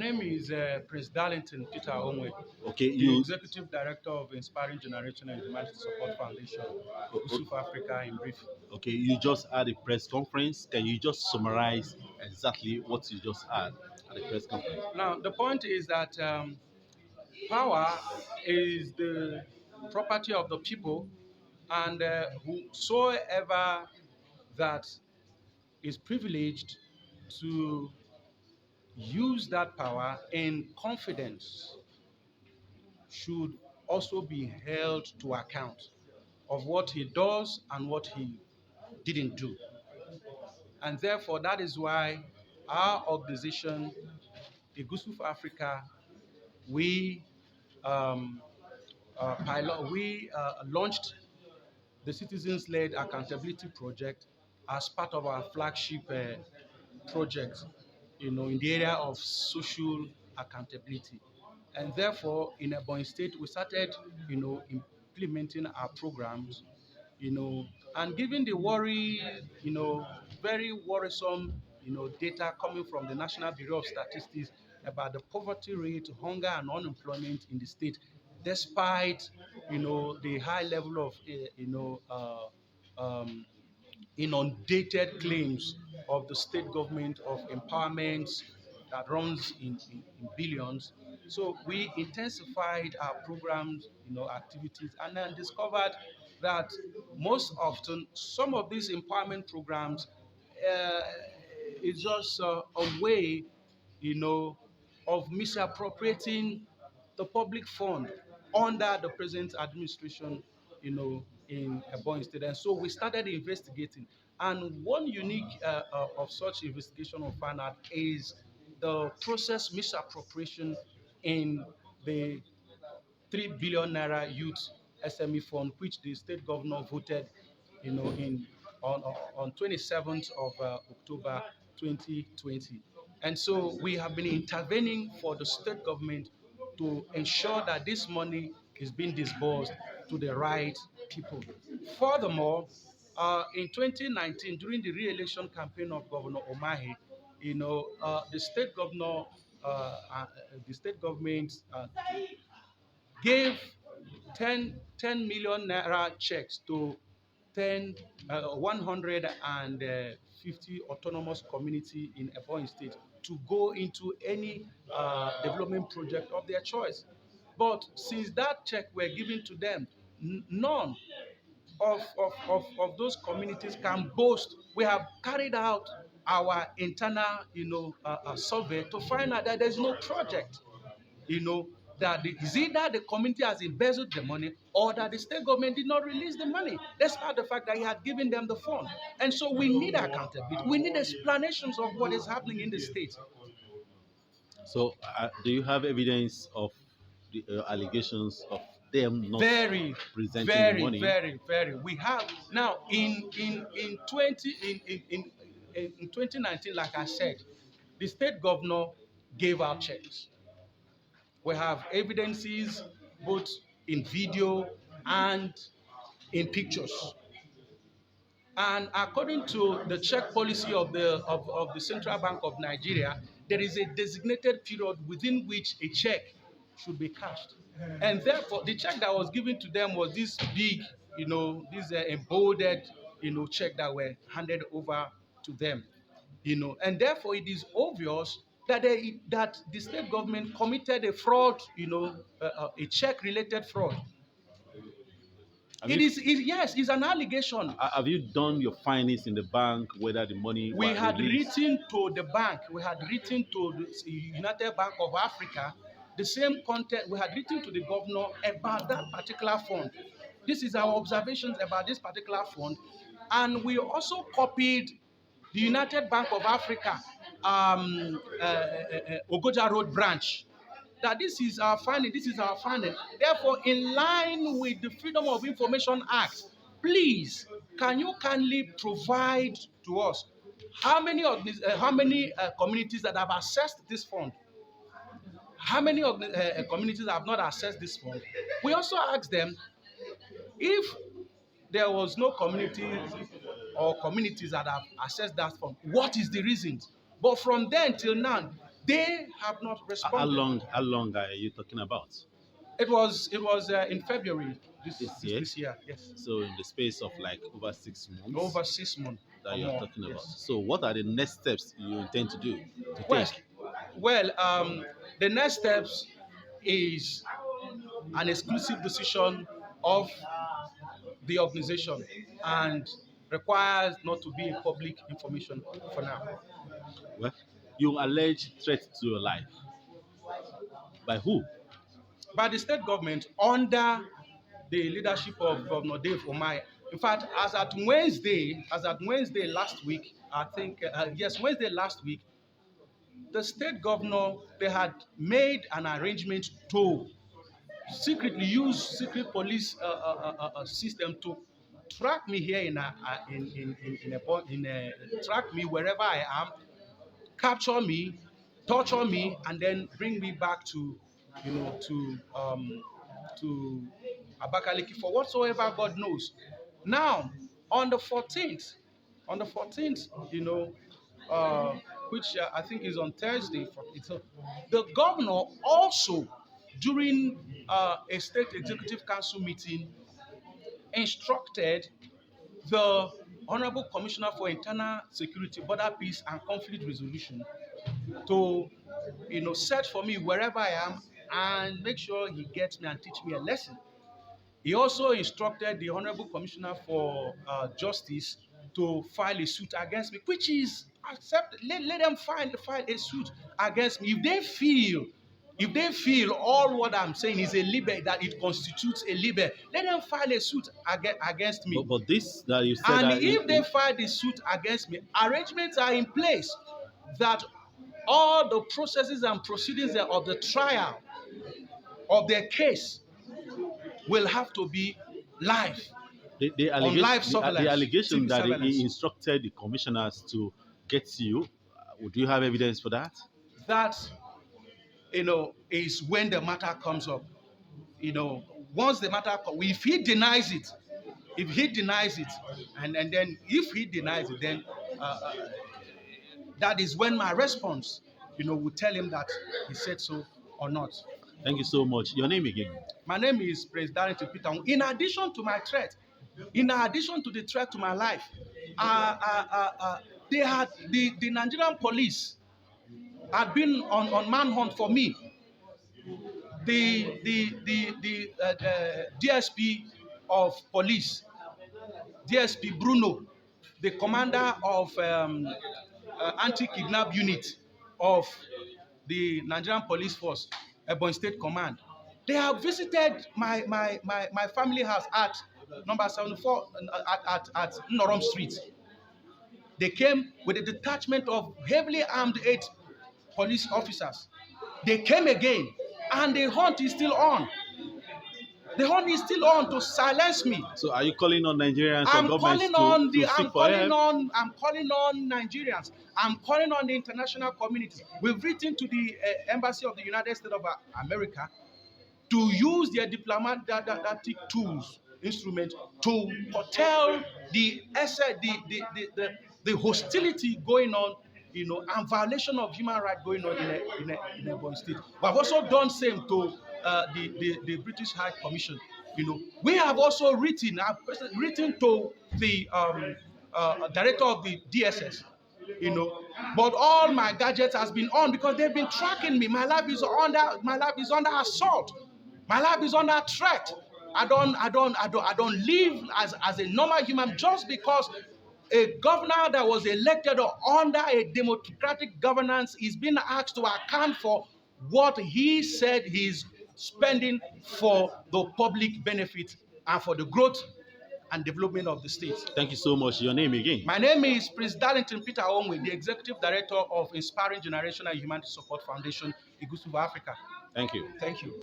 name is Prince Darlington Peter Onwe, Okay, the Executive Director of Inspiring Generation and Humanity Support Foundation, South Africa in brief. okay, you just had a press conference. Can you just summarize exactly what you just had at the press conference? Now, the point is that power is the property of the people, and whosoever that is privileged to use that power in confidence should also be held to account of what he does and what he didn't do. And therefore, that is why our organization, the Gusuf Africa, we launched the Citizens-Led Accountability Project as part of our flagship project, in the area of social accountability. And therefore, in Ebonyi State, we started, implementing our programs, and given the worry, very worrisome, data coming from the National Bureau of Statistics about the poverty rate, hunger, and unemployment in the state, despite, the high level of, inundated claims of the state government of empowerment that runs in billions. So we intensified our programs, activities, and then discovered that most often some of these empowerment programs uh, is just a way, of misappropriating the public fund under the present administration, in Ebonyi State. And so we started investigating. And one unique of such investigation we found out is the process misappropriation in the 3 billion naira youth SME fund, which the state governor voted, in on 27th of October 2020. And so we have been intervening for the state government to ensure that this money is being disbursed to the right people. Furthermore, in 2019, during the re-election campaign of Governor Omahe, the state governor, the state government gave 10 million naira checks to 150 autonomous community in Ebonyi State to go into any development project of their choice. But since that check were given to them, none of those communities can boast. We have carried out our internal, survey to find out that there's no project, that is either the community has embezzled the money or that the state government did not release the money, despite the fact that he had given them the fund. And so we need accountability. We need explanations of what is happening in the state. So, do you have evidence of the allegations of them not Very, presenting very, money? very. We have now in 2019, like I said, the state governor gave out checks. We have evidences both in video and in pictures. And according to the check policy of the Central Bank of Nigeria, there is a designated period within which a check should be cashed. And therefore, the check that was given to them was this big, this emboldened, check that were handed over to them. And therefore it is obvious that that the state government committed a fraud, a check-related fraud. Yes, it's an allegation. Have you done your findings in the bank whether the money We was had released? written to the bank, we had written to the United Bank of Africa, the same content, we had written to the governor about that particular fund. This is our observations about this particular fund. And we also copied the United Bank of Africa, Ogoja Road branch, that this is our finding, this is our finding. Therefore, in line with the Freedom of Information Act, please, can you kindly provide to us how many communities that have accessed this fund? How many communities have not accessed this fund? We also asked them if there was no community or communities that have accessed that fund, what is the reason? But from then till now, They have not responded. How long are you talking about? It was in February This year? this year. Yes, So in the space of like over 6 months over 6 months that or you are more. talking about. Yes. So what are the next steps you intend to do to Well, take? the next steps is an exclusive decision of the organization and requires not to be in public information for now. Well, you allege threat to your life. By who? By the state government under the leadership of Governor Dave Omai. In fact, as at Wednesday last week, I think, yes, Wednesday last week, the state governor, they had made an arrangement to secretly use secret police system to track me here track me wherever I am, capture me, torture me, and then bring me back to, you know, to Abakaliki for whatsoever God knows. Now, on the 14th, on the 14th, which I think is on Thursday, the governor also, during a state executive council meeting, instructed the Honorable Commissioner for Internal Security, Border Peace and Conflict Resolution to, search for me wherever I am and make sure he gets me and teach me a lesson. He also instructed the Honorable Commissioner for Justice to file a suit against me, which is accept. Let them file a suit against me if they feel all what I'm saying is a libel, that it constitutes a libel. Let them file a suit against me. But this that you said And that if they file the suit against me, arrangements are in place that all the processes and proceedings of the trial of their case will have to be live, on live the surveillance, allegation TV that he surveillance. instructed the commissioners to get you. Do you have evidence for that? That, is when the matter comes up. Once the matter if he denies it, and then if he denies it, then that is when my response, will tell him that he said so or not. Thank you so much. Your name again? My name is Prince Darlington Peter. In addition to my threat, in addition to the threat to my life, they had the Nigerian police had been on manhunt for me. The DSP of police, DSP Bruno, the commander of anti-kidnap unit of the Nigerian Police Force, Ebonyi State Command. They have visited my family house at number 74 at Norom Street. They came with a detachment of heavily armed 8 police officers. They came again, and the hunt is still on. The hunt is still on to silence me. So are you calling on Nigerians or governments to seek for help? I'm calling on Nigerians. I'm calling on the international community. We've written to the Embassy of the United States of America to use their diplomatic tools, instruments, to curtail the hostility going on, and violation of human rights going on in Ebonyi State. We have also done same to the British High Commission. We have also written to the director of the DSS. But all my gadgets has been on because they've been tracking me. My life is under assault. My life is under threat. I don't live as a normal human just because a governor that was elected under a democratic governance is being asked to account for what he said he's spending for the public benefit and for the growth and development of the state. Thank you so much. Your name again? My name is Prince Darlington Peter Onwe, the Executive Director of Inspiring Generation and Humanity Support Foundation, Igusu, Africa. Thank you. Thank you.